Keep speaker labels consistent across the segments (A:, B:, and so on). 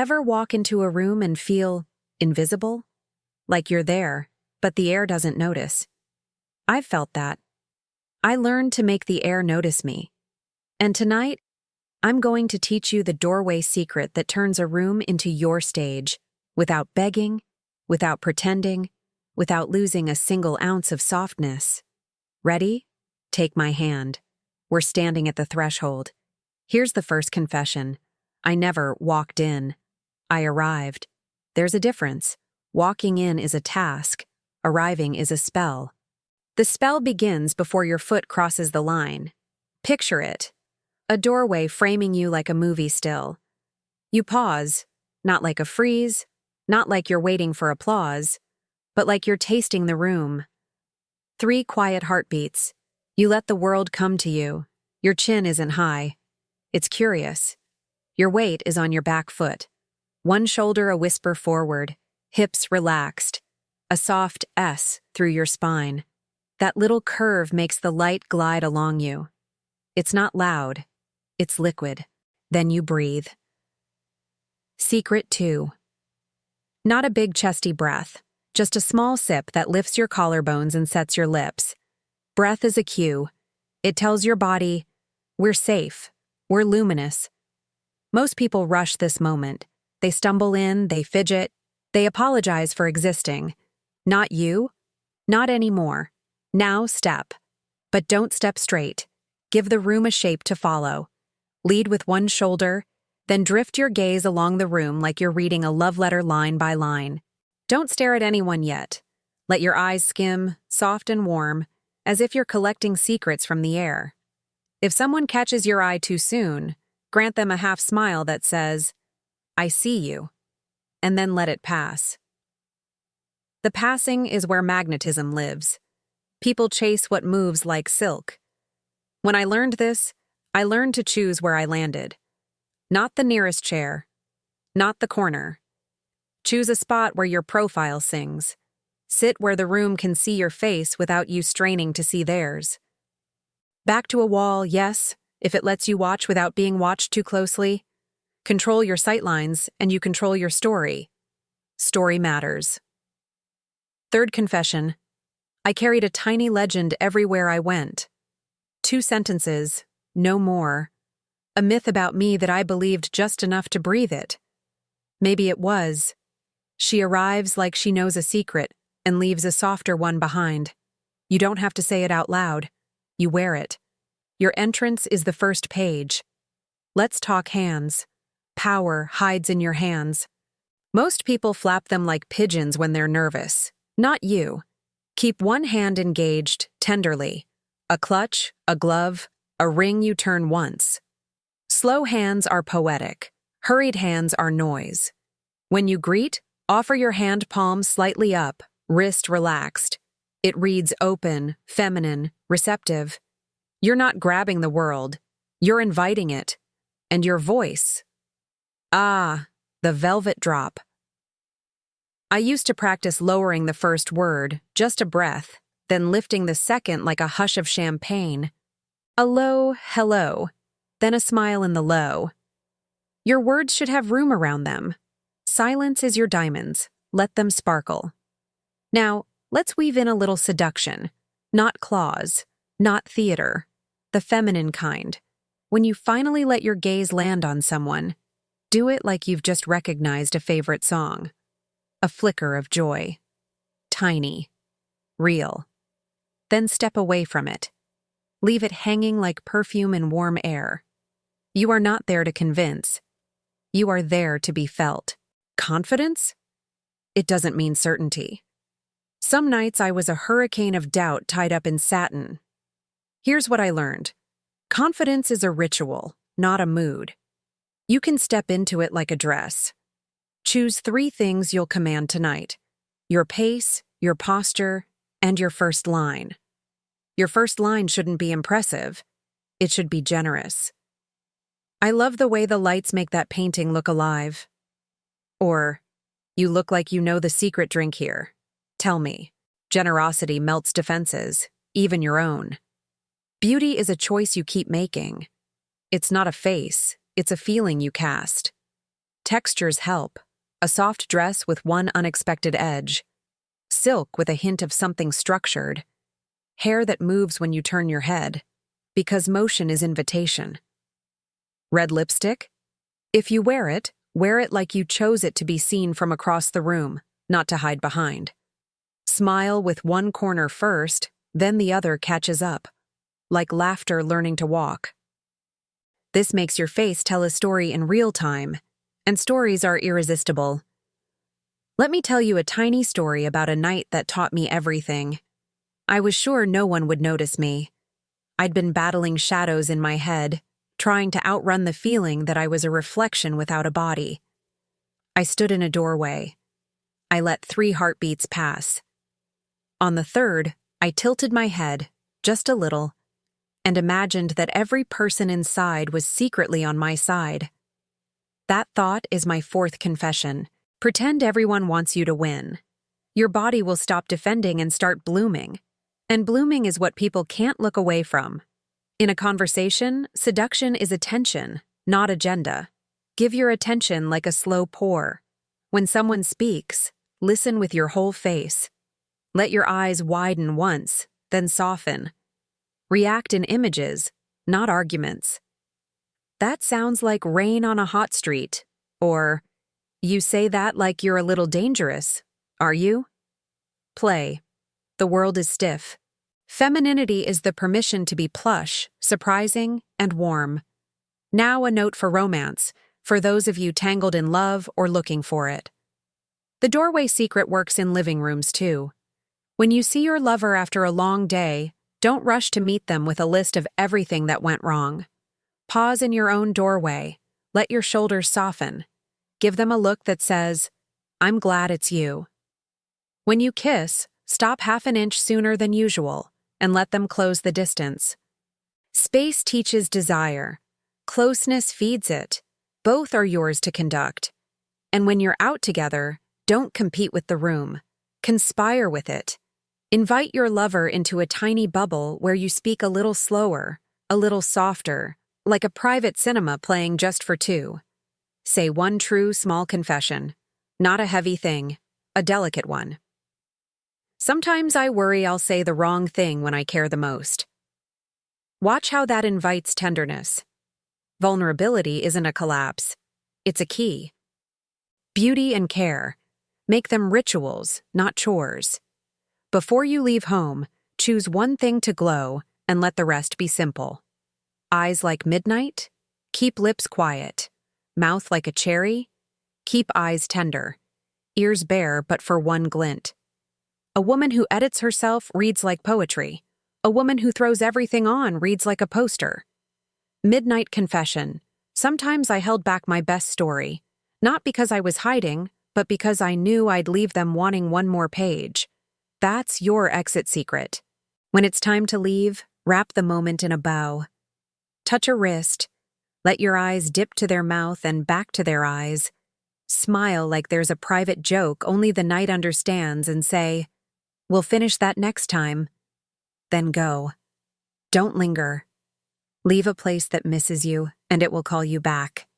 A: Ever walk into a room and feel invisible? Like you're there, but the air doesn't notice. I've felt that. I learned to make the air notice me. And tonight, I'm going to teach you the doorway secret that turns a room into your stage, without begging, without pretending, without losing a single ounce of softness. Ready? Take my hand. We're standing at the threshold. Here's the first confession. I never walked in. I arrived. There's a difference. Walking in is a task. Arriving is a spell. The spell begins before your foot crosses the line. Picture it. A doorway framing you like a movie still. You pause, not like a freeze, not like you're waiting for applause, but like you're tasting the room. 3 quiet heartbeats. You let the world come to you. Your chin isn't high. It's curious. Your weight is on your back foot. One shoulder a whisper forward, hips relaxed. A soft S through your spine. That little curve makes the light glide along you. It's not loud. It's liquid. Then you breathe. Secret 2. Not a big chesty breath, just a small sip that lifts your collarbones and sets your lips. Breath is a cue. It tells your body, we're safe, we're luminous. Most people rush this moment. They stumble in, they fidget, they apologize for existing. Not you. Not anymore. Now step. But don't step straight. Give the room a shape to follow. Lead with one shoulder, then drift your gaze along the room like you're reading a love letter line by line. Don't stare at anyone yet. Let your eyes skim, soft and warm, as if you're collecting secrets from the air. If someone catches your eye too soon, grant them a half smile that says, I see you, and then let it pass. The passing is where magnetism lives. People chase what moves like silk. When I learned this, I learned to choose where I landed. Not the nearest chair. Not the corner. Choose a spot where your profile sings. Sit where the room can see your face without you straining to see theirs. Back to a wall, yes, if it lets you watch without being watched too closely. Control your sightlines, and you control your story. Story matters. Third confession. I carried a tiny legend everywhere I went. 2 sentences, no more. A myth about me that I believed just enough to breathe it. Maybe it was. She arrives like she knows a secret and leaves a softer one behind. You don't have to say it out loud. You wear it. Your entrance is the first page. Let's talk hands. Power hides in your hands. Most people flap them like pigeons when they're nervous. Not you. Keep one hand engaged, tenderly. A clutch, a glove, a ring you turn once. Slow hands are poetic. Hurried hands are noise. When you greet, offer your hand palm slightly up, wrist relaxed. It reads open, feminine, receptive. You're not grabbing the world. You're inviting it. And your voice. Ah, the velvet drop. I used to practice lowering the first word, just a breath, then lifting the second like a hush of champagne. A low hello, then a smile in the low. Your words should have room around them. Silence is your diamonds. Let them sparkle. Now, let's weave in a little seduction. Not claws, not theater. The feminine kind. When you finally let your gaze land on someone, do it like you've just recognized a favorite song. A flicker of joy. Tiny. Real. Then step away from it. Leave it hanging like perfume in warm air. You are not there to convince. You are there to be felt. Confidence? It doesn't mean certainty. Some nights I was a hurricane of doubt tied up in satin. Here's what I learned. Confidence is a ritual, not a mood. You can step into it like a dress. Choose 3 things you'll command tonight. Your pace, your posture, and your first line. Your first line shouldn't be impressive. It should be generous. I love the way the lights make that painting look alive. Or, you look like you know the secret drink here. Tell me. Generosity melts defenses, even your own. Beauty is a choice you keep making. It's not a face, it's a feeling you cast. Textures help. A soft dress with one unexpected edge. Silk with a hint of something structured. Hair that moves when you turn your head, because motion is invitation. Red lipstick? If you wear it like you chose it to be seen from across the room, not to hide behind. Smile with one corner first, then the other catches up, like laughter learning to walk. This makes your face tell a story in real time, and stories are irresistible. Let me tell you a tiny story about a night that taught me everything. I was sure no one would notice me. I'd been battling shadows in my head, trying to outrun the feeling that I was a reflection without a body. I stood in a doorway. I let 3 heartbeats pass. On the 3rd, I tilted my head, just a little, and imagined that every person inside was secretly on my side. That thought is my 4th confession. Pretend everyone wants you to win. Your body will stop defending and start blooming. And blooming is what people can't look away from. In a conversation, seduction is attention, not agenda. Give your attention like a slow pour. When someone speaks, listen with your whole face. Let your eyes widen once, then soften. React in images, not arguments. That sounds like rain on a hot street, or you say that like you're a little dangerous, are you? Play. The world is stiff. Femininity is the permission to be plush, surprising, and warm. Now a note for romance, for those of you tangled in love or looking for it. The doorway secret works in living rooms too. When you see your lover after a long day, don't rush to meet them with a list of everything that went wrong. Pause in your own doorway. Let your shoulders soften. Give them a look that says, "I'm glad it's you." When you kiss, stop half an inch sooner than usual and let them close the distance. Space teaches desire. Closeness feeds it. Both are yours to conduct. And when you're out together, don't compete with the room. Conspire with it. Invite your lover into a tiny bubble where you speak a little slower, a little softer, like a private cinema playing just for 2. Say one true small confession. Not a heavy thing, a delicate one. Sometimes I worry I'll say the wrong thing when I care the most. Watch how that invites tenderness. Vulnerability isn't a collapse. It's a key. Beauty and care. Make them rituals, not chores. Before you leave home, choose one thing to glow and let the rest be simple. Eyes like midnight? Keep lips quiet. Mouth like a cherry? Keep eyes tender. Ears bare but for one glint. A woman who edits herself reads like poetry. A woman who throws everything on reads like a poster. Midnight confession. Sometimes I held back my best story, not because I was hiding, but because I knew I'd leave them wanting one more page. That's your exit secret. When it's time to leave, wrap the moment in a bow. Touch a wrist. Let your eyes dip to their mouth and back to their eyes. Smile like there's a private joke only the night understands and say, "We'll finish that next time." Then go. Don't linger. Leave a place that misses you, and it will call you back.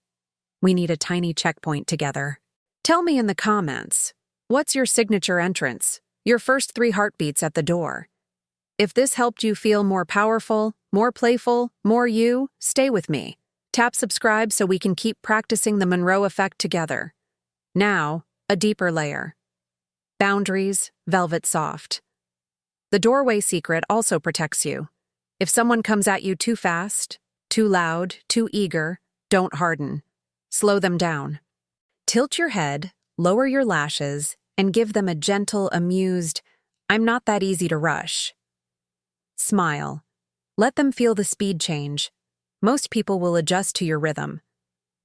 A: We need a tiny checkpoint together. Tell me in the comments, what's your signature entrance? Your first 3 heartbeats at the door. If this helped you feel more powerful, more playful, more you, stay with me. Tap subscribe so we can keep practicing the Monroe effect together. Now, a deeper layer. Boundaries, velvet soft. The doorway secret also protects you. If someone comes at you too fast, too loud, too eager, don't harden. Slow them down. Tilt your head, lower your lashes, and give them a gentle, amused, "I'm not that easy to rush." Smile. Let them feel the speed change. Most people will adjust to your rhythm.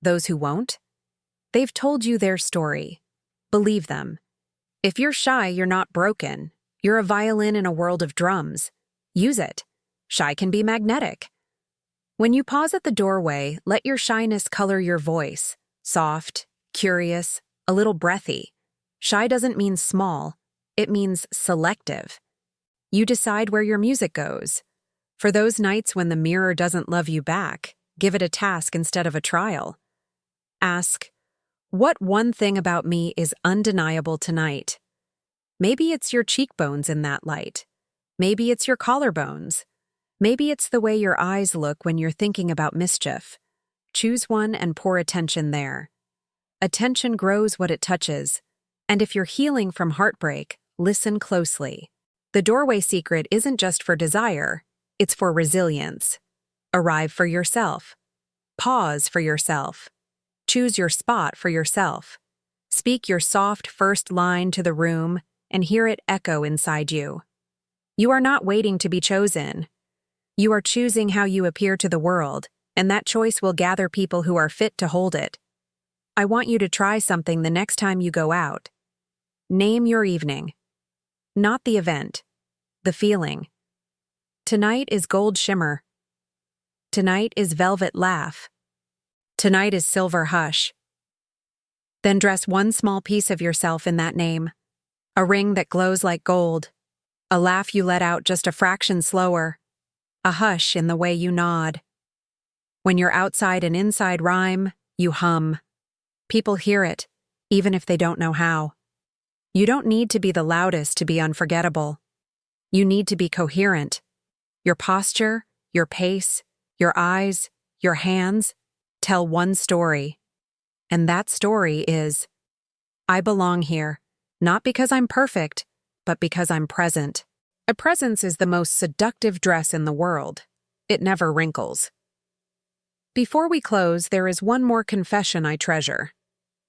A: Those who won't? They've told you their story. Believe them. If you're shy, you're not broken. You're a violin in a world of drums. Use it. Shy can be magnetic. When you pause at the doorway, let your shyness color your voice. Soft, curious, a little breathy. Shy doesn't mean small. It means selective. You decide where your music goes. For those nights when the mirror doesn't love you back, give it a task instead of a trial. Ask, What one thing about me is undeniable tonight? Maybe it's your cheekbones in that light. Maybe it's your collarbones. Maybe it's the way your eyes look when you're thinking about mischief. Choose one and pour attention there. Attention grows what it touches. And if you're healing from heartbreak, listen closely. The doorway secret isn't just for desire, it's for resilience. Arrive for yourself. Pause for yourself. Choose your spot for yourself. Speak your soft first line to the room and hear it echo inside you. You are not waiting to be chosen. You are choosing how you appear to the world, and that choice will gather people who are fit to hold it. I want you to try something the next time you go out. Name your evening. Not the event, the feeling. Tonight is gold shimmer. Tonight is velvet laugh. Tonight is silver hush. Then dress one small piece of yourself in that name. A ring that glows like gold. A laugh you let out just a fraction slower. A hush in the way you nod. When your outside and inside rhyme, you hum. People hear it, even if they don't know how. You don't need to be the loudest to be unforgettable. You need to be coherent. Your posture, your pace, your eyes, your hands tell one story. And that story is, I belong here, not because I'm perfect, but because I'm present. A presence is the most seductive dress in the world. It never wrinkles. Before we close, there is one more confession I treasure.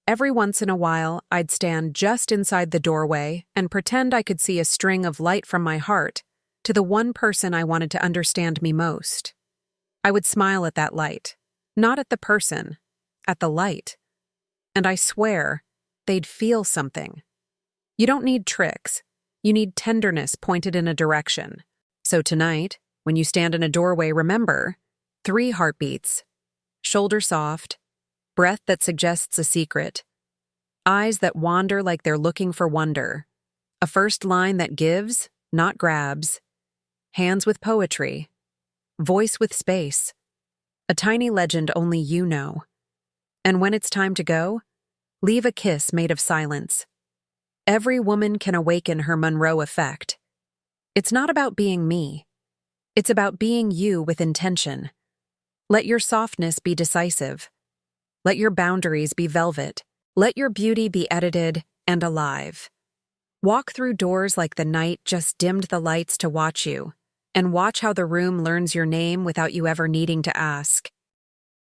A: Every once in a while, I'd stand just inside the doorway and pretend I could see a string of light from my heart to the one person I wanted to understand me most. I would smile at that light, not at the person, at the light. And I swear, they'd feel something. You don't need tricks. You need tenderness pointed in a direction. So tonight, when you stand in a doorway, remember 3 heartbeats. Shoulder soft, breath that suggests a secret, eyes that wander like they're looking for wonder, a first line that gives, not grabs, hands with poetry, voice with space, a tiny legend only you know. And when it's time to go, leave a kiss made of silence. Every woman can awaken her Monroe effect. It's not about being me. It's about being you with intention. Let your softness be decisive. Let your boundaries be velvet. Let your beauty be edited and alive. Walk through doors like the night just dimmed the lights to watch you, and watch how the room learns your name without you ever needing to ask.